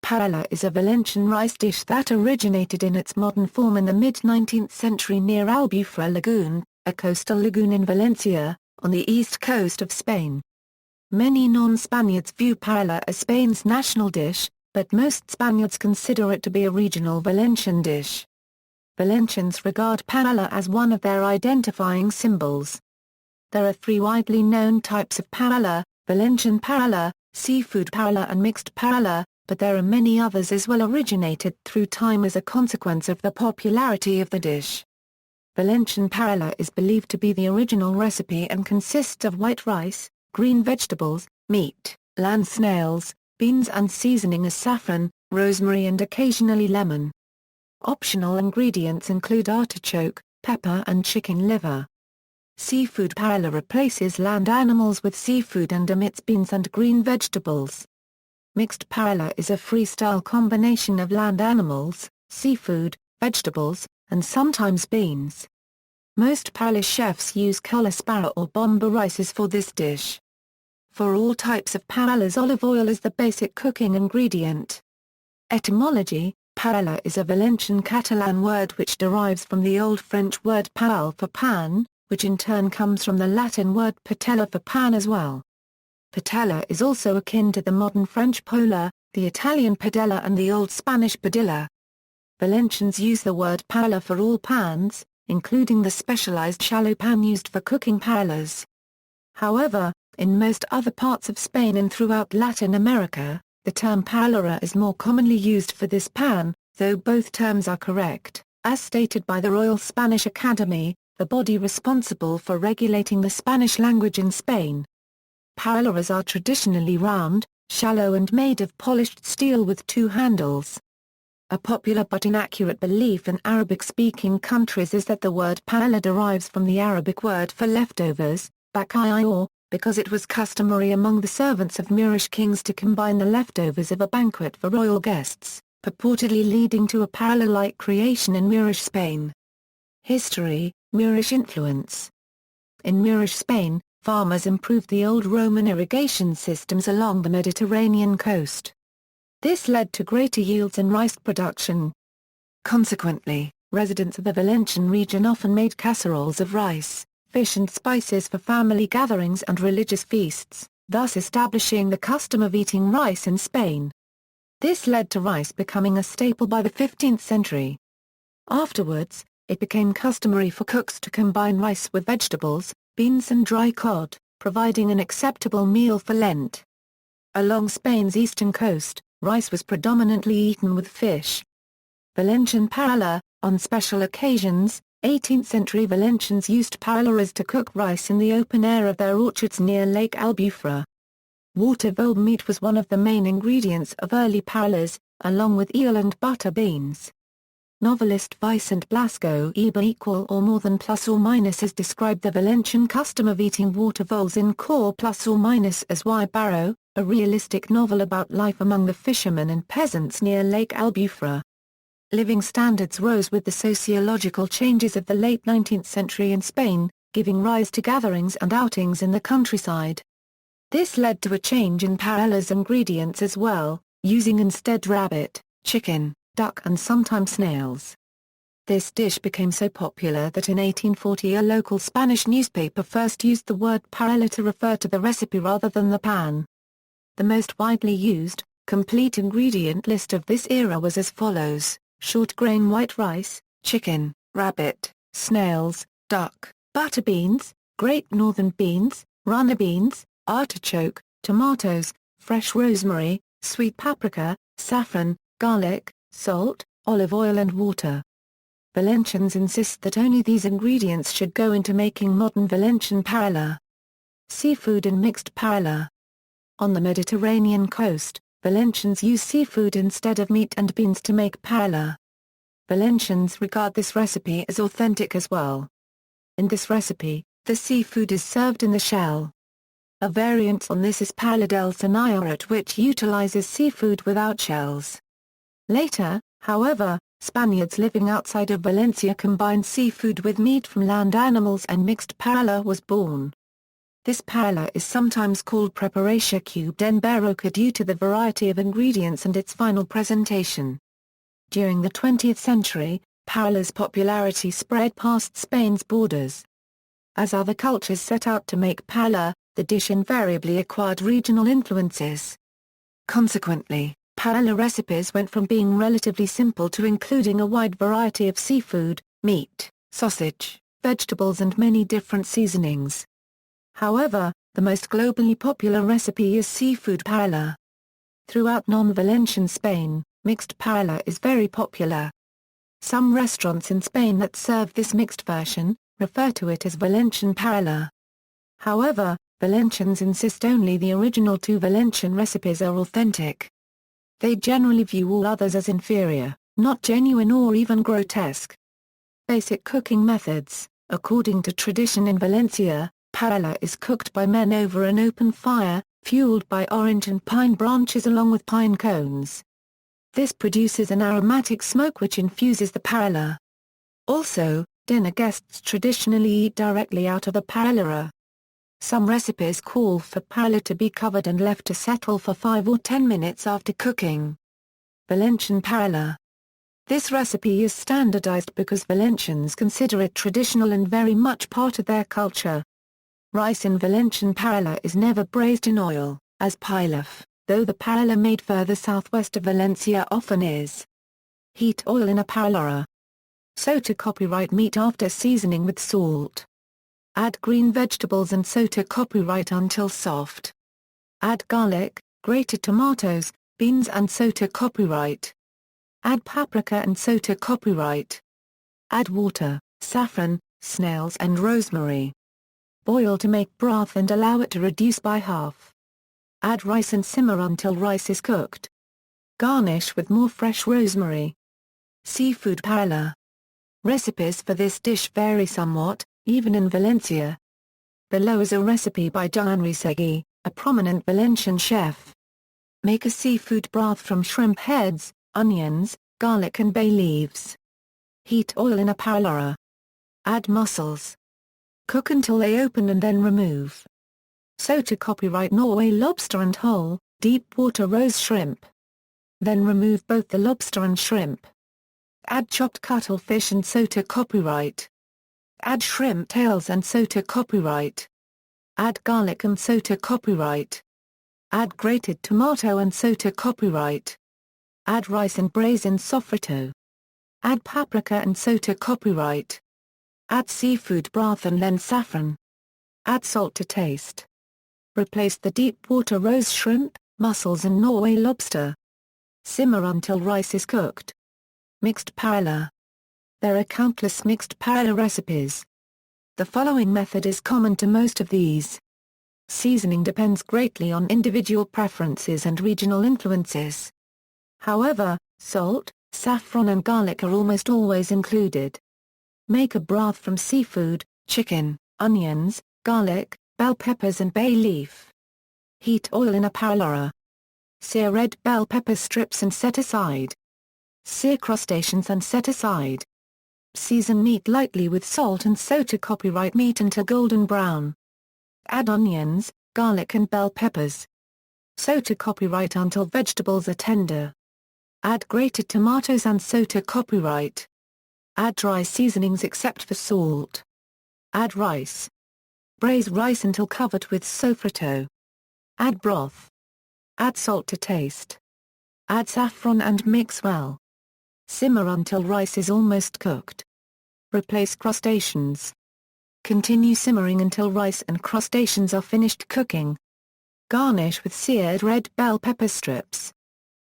Paella is a Valencian rice dish that originated in its modern form in the mid-19th century near Albufera lagoon, a coastal lagoon in Valencia, on the east coast of Spain. Many non-Spaniards view paella as Spain's national dish, but most Spaniards consider it to be a regional Valencian dish. Valencians regard paella as one of their identifying symbols. There are three widely known types of paella: Valencian paella, seafood paella and mixed paella, but there are many others as well originated through time as a consequence of the popularity of the dish. Valencian paella is believed to be the original recipe and consists of white rice, green vegetables, meat, land snails, beans and seasoning as saffron, rosemary and occasionally lemon. Optional ingredients include artichoke, pepper and chicken liver. Seafood paella replaces land animals with seafood and omits beans and green vegetables. Mixed paella is a freestyle combination of land animals, seafood, vegetables, and sometimes beans. Most paella chefs use calasparra or bomba rices for this dish. For all types of paellas, olive oil is the basic cooking ingredient. Etymology: paella is a Valencian Catalan word which derives from the Old French word paelle for pan, which in turn comes from the Latin word paella for pan as well. Paella is also akin to the modern French polla, the Italian padella and the Old Spanish padilla. Valencians use the word paella for all pans, including the specialized shallow pan used for cooking paellas. However, in most other parts of Spain and throughout Latin America, the term paella is more commonly used for this pan, though both terms are correct, as stated by the Royal Spanish Academy, the body responsible for regulating the Spanish language in Spain. Paellas are traditionally round, shallow and made of polished steel with two handles. A popular but inaccurate belief in Arabic-speaking countries is that the word paella derives from the Arabic word for leftovers, paɪjeɪə, because it was customary among the servants of Moorish kings to combine the leftovers of a banquet for royal guests, purportedly leading to a paella-like creation in Moorish Spain. History: Moorish influence. In Moorish Spain, farmers improved the old Roman irrigation systems along the Mediterranean coast. This led to greater yields in rice production. Consequently, residents of the Valencian region often made casseroles of rice, fish and spices for family gatherings and religious feasts, thus establishing the custom of eating rice in Spain. This led to rice becoming a staple by the 15th century. Afterwards, it became customary for cooks to combine rice with vegetables, beans and dry cod, providing an acceptable meal for Lent. Along Spain's eastern coast, rice was predominantly eaten with fish. Valencian paella: on special occasions, 18th-century Valencians used paellas to cook rice in the open air of their orchards near Lake Albufera. Water-vole meat was one of the main ingredients of early paellas, along with eel and butter beans. Novelist Vicente Blasco = or more than plus or minus has described the Valencian custom of eating water-voles in core plus or minus as Y Barrow, a realistic novel about life among the fishermen and peasants near Lake Albufera. Living standards rose with the sociological changes of the late 19th century in Spain, giving rise to gatherings and outings in the countryside. This led to a change in paella's ingredients as well, using instead rabbit, chicken, duck and sometimes snails. This dish became so popular that in 1840 a local Spanish newspaper first used the word paella to refer to the recipe rather than the pan. The most widely used, complete ingredient list of this era was as follows: short grain white rice, chicken, rabbit, snails, duck, butter beans, great northern beans, runner beans, artichoke, tomatoes, fresh rosemary, sweet paprika, saffron, garlic, salt, olive oil and water. Valencians insist that only these ingredients should go into making modern Valencian paella. Seafood and mixed paella. On the Mediterranean coast, Valencians use seafood instead of meat and beans to make paella. Valencians regard this recipe as authentic as well. In this recipe, the seafood is served in the shell. A variant on this is paella del Señoret, which utilizes seafood without shells. Later, however, Spaniards living outside of Valencia combined seafood with meat from land animals and mixed paella was born. This paella is sometimes called preparatio cubed en barroca due to the variety of ingredients and its final presentation. During the 20th century, paella's popularity spread past Spain's borders. As other cultures set out to make paella, the dish invariably acquired regional influences. Consequently, paella recipes went from being relatively simple to including a wide variety of seafood, meat, sausage, vegetables and many different seasonings. However, the most globally popular recipe is seafood paella. Throughout non-Valencian Spain, mixed paella is very popular. Some restaurants in Spain that serve this mixed version refer to it as Valencian paella. However, Valencians insist only the original two Valencian recipes are authentic. They generally view all others as inferior, not genuine or even grotesque. Basic cooking methods: according to tradition in Valencia, paella is cooked by men over an open fire, fueled by orange and pine branches along with pine cones. This produces an aromatic smoke which infuses the paella. Also, dinner guests traditionally eat directly out of the paella. Some recipes call for paella to be covered and left to settle for 5 or 10 minutes after cooking. Valencian paella. This recipe is standardized because Valencians consider it traditional and very much part of their culture. Rice in Valencian paella is never braised in oil, as paella, though the paella made further southwest of Valencia often is. Heat oil in a paella. Soak to copyright meat after seasoning with salt. Add green vegetables and soak to copyright until soft. Add garlic, grated tomatoes, beans and soak to copyright. Add paprika and soak to copyright. Add water, saffron, snails and rosemary. Boil to make broth and allow it to reduce by half. Add rice and simmer until rice is cooked. Garnish with more fresh rosemary. Seafood paella. Recipes for this dish vary somewhat, even in Valencia. Below is a recipe by Joan Resegui, a prominent Valencian chef. Make a seafood broth from shrimp heads, onions, garlic and bay leaves. Heat oil in a paella. Add mussels. Cook until they open and then remove. Soak to copyright Norway lobster and whole, deep water rose shrimp. Then remove both the lobster and shrimp. Add chopped cuttlefish and soak to copyright. Add shrimp tails and soak to copyright. Add garlic and soak to copyright. Add grated tomato and soak to copyright. Add rice and braise in sofrito. Add paprika and soak to copyright. Add seafood broth and then saffron. Add salt to taste. Replace the deep water rose shrimp, mussels and Norway lobster. Simmer until rice is cooked. Mixed paella. There are countless mixed paella recipes. The following method is common to most of these. Seasoning depends greatly on individual preferences and regional influences. However, salt, saffron and garlic are almost always included. Make a broth from seafood, chicken, onions, garlic, bell peppers and bay leaf. Heat oil in a paella. Sear red bell pepper strips and set aside. Sear crustaceans and set aside. Season meat lightly with salt and soak to copyright meat until golden brown. Add onions, garlic and bell peppers. Soak to copyright until vegetables are tender. Add grated tomatoes and soak to copyright. Add dry seasonings except for salt. Add rice. Braise rice until covered with sofrito. Add broth. Add salt to taste. Add saffron and mix well. Simmer until rice is almost cooked. Replace crustaceans. Continue simmering until rice and crustaceans are finished cooking. Garnish with seared red bell pepper strips.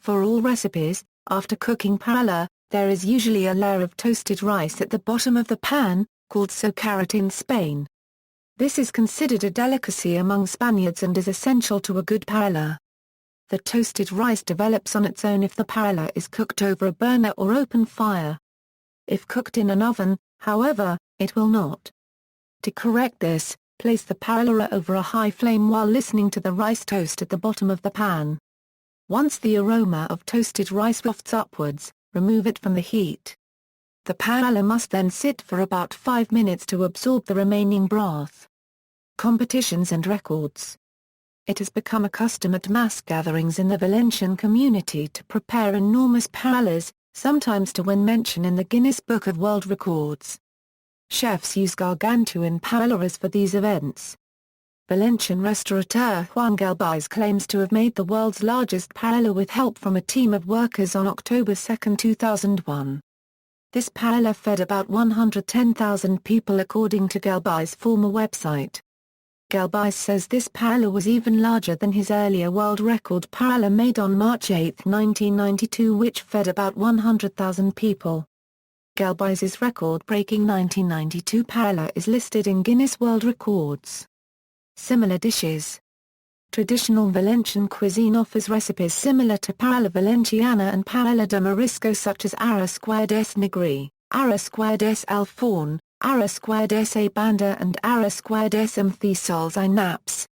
For all recipes, after cooking paella, there is usually a layer of toasted rice at the bottom of the pan, called socarrot in Spain. This is considered a delicacy among Spaniards and is essential to a good paella. The toasted rice develops on its own if the paella is cooked over a burner or open fire. If cooked in an oven, however, it will not. To correct this, place the paella over a high flame while listening to the rice toast at the bottom of the pan. Once the aroma of toasted rice wafts upwards, remove it from the heat. The paella must then sit for about 5 minutes to absorb the remaining broth. competitions and records. It has become a custom at mass gatherings in the Valencian community to prepare enormous paellas, sometimes to win mention in the Guinness Book of World Records. Chefs use gargantuan paellas for these events. Valencian restaurateur Juan Galbais claims to have made the world's largest paella with help from a team of workers on October 2, 2001. This paella fed about 110,000 people according to Galbais' former website. Galbais says this paella was even larger than his earlier world record paella made on March 8, 1992, which fed about 100,000 people. Galbais' record-breaking 1992 paella is listed in Guinness World Records. Similar dishes. Traditional Valencian cuisine offers recipes similar to paella valenciana and paella de marisco, such as arroz negri, arroz al forn, arroz a banda and arroz amb frijoles y naps.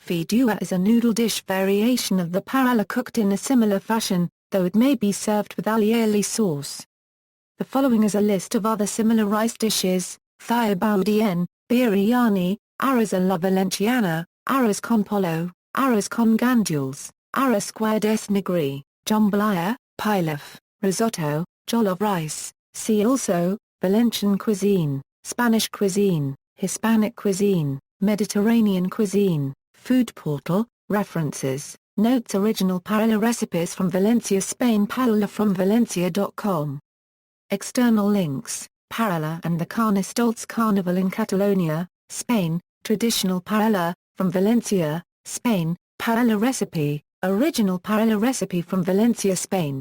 Pəɪjɛlə is a noodle dish variation of the paella cooked in a similar fashion, though it may be served with aioli sauce. The following is a list of other similar rice dishes: thiabaudien, biryani, arroz a la valenciana, arroz con pollo, arroz con gandules, arroz negri, jambalaya, pilaf, risotto, jollof rice. See also: Valencian cuisine, Spanish cuisine, Hispanic cuisine, Mediterranean cuisine, food portal, references, notes. Original paella recipes from Valencia, Spain. Paella from Valencia.com. External links: Paella and the Carnestoltes Carnival in Catalonia, Spain. Traditional paella, from Valencia, Spain. Paella recipe, original paella recipe from Valencia, Spain.